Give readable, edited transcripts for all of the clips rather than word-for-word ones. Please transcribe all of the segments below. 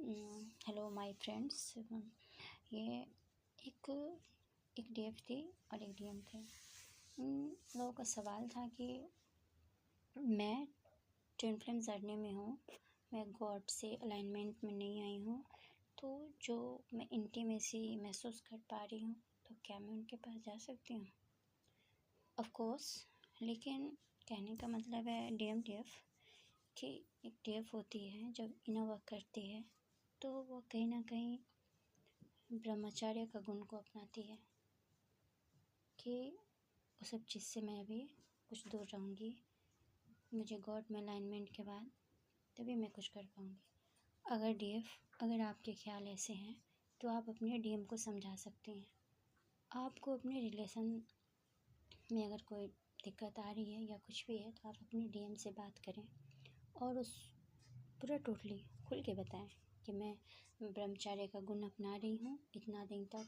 Hello my friends. ये एक एक डीएफ थी और एक डीएम थे। उन लोगों का सवाल था कि मैं ट्विन फ्लेम जर्नी में हूँ, मैं गॉड से अलाइनमेंट में नहीं आई हूँ, तो जो मैं इंटीमेसी महसूस कर पा रही हूँ तो क्या मैं उनके पास जा सकती हूँ? Of course. लेकिन कहने का मतलब है डीएम डीएफ कि एक डीएफ होती है जब इनर वर्क करती है तो वो कहीं ना कहीं ब्रह्मचर्य का गुण को अपनाती है कि उस सब चीज़ से मैं अभी कुछ दूर रहूँगी। मुझे गॉड में अलाइनमेंट के बाद तभी मैं कुछ कर पाऊँगी। अगर आपके ख्याल ऐसे हैं तो आप अपने डीएम को समझा सकते हैं। आपको अपने रिलेशन में अगर कोई दिक्कत आ रही है या कुछ भी है तो आप अपने डीएम से बात करें और उस पूरा टोटली खुल के बताएं कि मैं ब्रह्मचर्य का गुण अपना रही हूँ इतना दिन तक,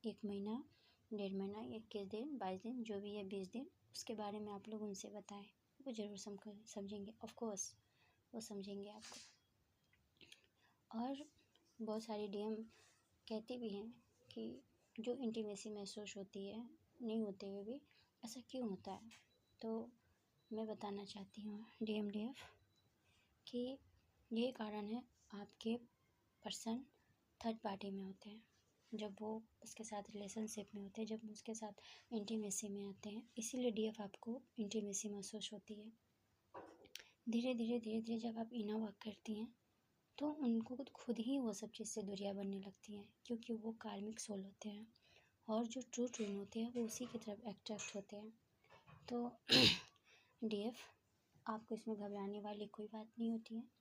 1 महीना, 1.5 महीना, 21 दिन, 22 दिन, जो भी है 20 दिन, उसके बारे में आप लोग उनसे बताएं। वो ज़रूर समझेंगे। ऑफ कोर्स वो समझेंगे आपको। और बहुत सारी डीएम कहती भी हैं कि जो इंटीमेसी महसूस होती है नहीं होते हुए भी ऐसा क्यों होता है। तो मैं बताना चाहती हूँ डीएम डीएफ कि ये कारण है आपके पर्सन थर्ड पार्टी में होते हैं, जब वो उसके साथ रिलेशनशिप में होते हैं, जब उसके साथ इंटीमेसी में आते हैं, इसीलिए डीएफ आपको इंटीमेसी महसूस होती है। धीरे धीरे जब आप इनर वर्क करती हैं तो उनको खुद ही वो सब चीज़ से दूरियां बनने लगती हैं, क्योंकि वो कार्मिक सोल होते हैं और जो ट्रू ट्विन होते हैं वो उसी की तरफ अट्रैक्ट होते हैं। तो डीएफ आपको इसमें घबराने वाली कोई बात नहीं होती है।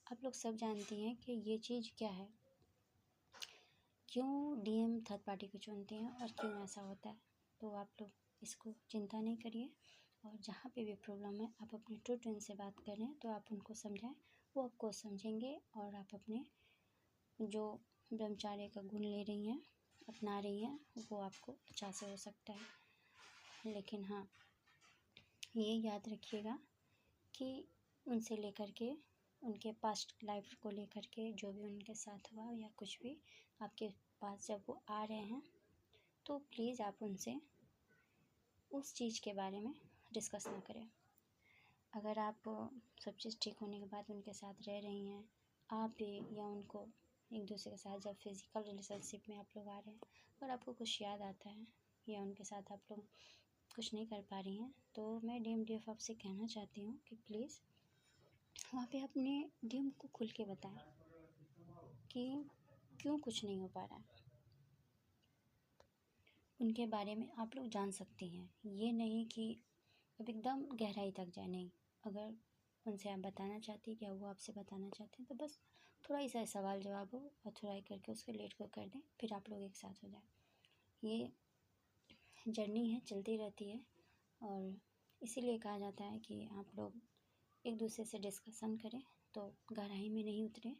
आप लोग सब जानती हैं कि ये चीज़ क्या है, क्यों डीएम थर्ड पार्टी को चुनते हैं और क्यों ऐसा होता है। तो आप लोग इसको चिंता नहीं करिए और जहाँ पे भी प्रॉब्लम है आप अपने ट्रू ट्विन से बात करें तो आप उनको समझाएं, वो आपको समझेंगे और आप अपने जो ब्रह्मचार्य का गुण ले रही हैं, अपना रही हैं, वो आपको अच्छा से हो सकता है। लेकिन हाँ, ये याद रखिएगा कि उनसे लेकर के उनके पास्ट लाइफ को लेकर के जो भी उनके साथ हुआ या कुछ भी आपके पास जब वो आ रहे हैं तो प्लीज़ आप उनसे उस चीज़ के बारे में डिस्कस ना करें। अगर आप सब चीज़ ठीक होने के बाद उनके साथ रह रही हैं, आप भी या उनको एक दूसरे के साथ जब फिज़िकल रिलेशनशिप में आप लोग आ रहे हैं और आपको कुछ याद आता है या उनके साथ आप लोग कुछ नहीं कर पा रही हैं, तो मैं डीएम डीएफ आपसे कहना चाहती हूँ कि प्लीज़ वहाँ पे अपने डीएम को खुल के बताएं कि क्यों कुछ नहीं हो पा रहा है। उनके बारे में आप लोग जान सकती हैं, ये नहीं कि अब एकदम गहराई तक जाए, नहीं। अगर उनसे आप बताना चाहती हैं या वो आपसे बताना चाहते हैं तो बस थोड़ा ही सा सवाल जवाब हो और थोड़ा ही करके उसको लेट को कर दें, फिर आप लोग एक साथ हो जाए। ये जर्नी है, चलती रहती है और इसीलिए कहा जाता है कि आप लोग एक दूसरे से डिस्कशन करें तो गहराई में नहीं उतरें,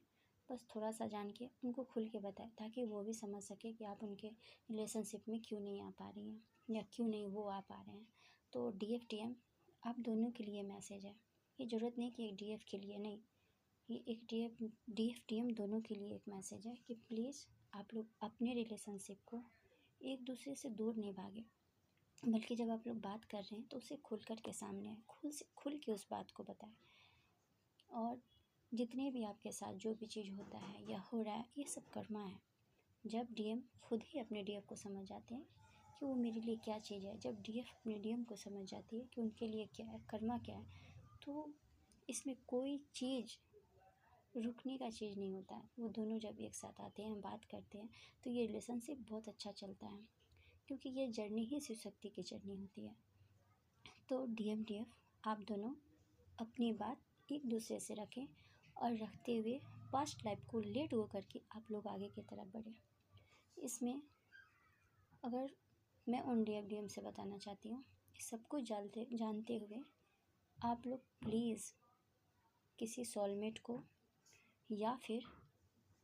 बस थोड़ा सा जान के उनको खुल के बताएं ताकि वो भी समझ सके कि आप उनके रिलेशनशिप में क्यों नहीं आ पा रही हैं या क्यों नहीं वो आ पा रहे हैं। तो डीएफ डीएम आप दोनों के लिए मैसेज है। ये ज़रूरत नहीं कि एक डीएफ के लिए, नहीं, ये एक डीएफ डीएम दोनों के लिए एक मैसेज है कि प्लीज़ आप लोग अपने रिलेशनशिप को एक दूसरे से दूर नहीं भागें, बल्कि जब आप लोग बात कर रहे हैं तो उसे खुल कर के सामने आए, खुल के उस बात को बताएं। और जितने भी आपके साथ जो भी चीज़ होता है या हो रहा है, ये सब कर्मा है। जब डीएम खुद ही अपने डीएफ को समझ जाते हैं कि वो मेरे लिए क्या चीज़ है, जब डीएफ अपने डीएम को समझ जाती है कि उनके लिए क्या है, कर्मा क्या है, तो इसमें कोई चीज़ रुकने का चीज़ नहीं होता है। वो दोनों जब एक साथ आते हैं, बात करते हैं, तो ये रिलेशनशिप बहुत अच्छा चलता है, क्योंकि ये जर्नी ही शिव शक्ति की जर्नी होती है। तो डीएम डीएफ आप दोनों अपनी बात एक दूसरे से रखें और रखते हुए पास्ट लाइफ को लेट हो करके आप लोग आगे की तरफ बढ़ें। इसमें अगर मैं उन डीएम डीएम से बताना चाहती हूँ, सब कुछ जानते हुए आप लोग प्लीज़ किसी सोलमेट को या फिर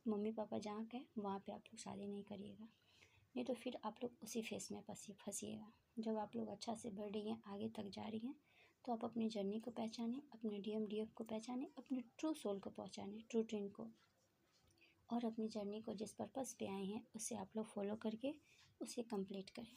मम्मी पापा जहाँ गए वहाँ पे आप लोग शादी नहीं करिएगा, नहीं तो फिर आप लोग उसी फेस में फंसिएगा। जब आप लोग अच्छा से बढ़ रही हैं, आगे तक जा रही हैं, तो आप अपनी जर्नी को पहचानें, अपने डीएम डीएफ को पहचानें, अपने ट्रू सोल को पहचानें, ट्रू ट्विन को। और अपनी जर्नी को जिस पर्पज़ पे आए हैं उसे आप लोग फॉलो करके उसे कंप्लीट करें।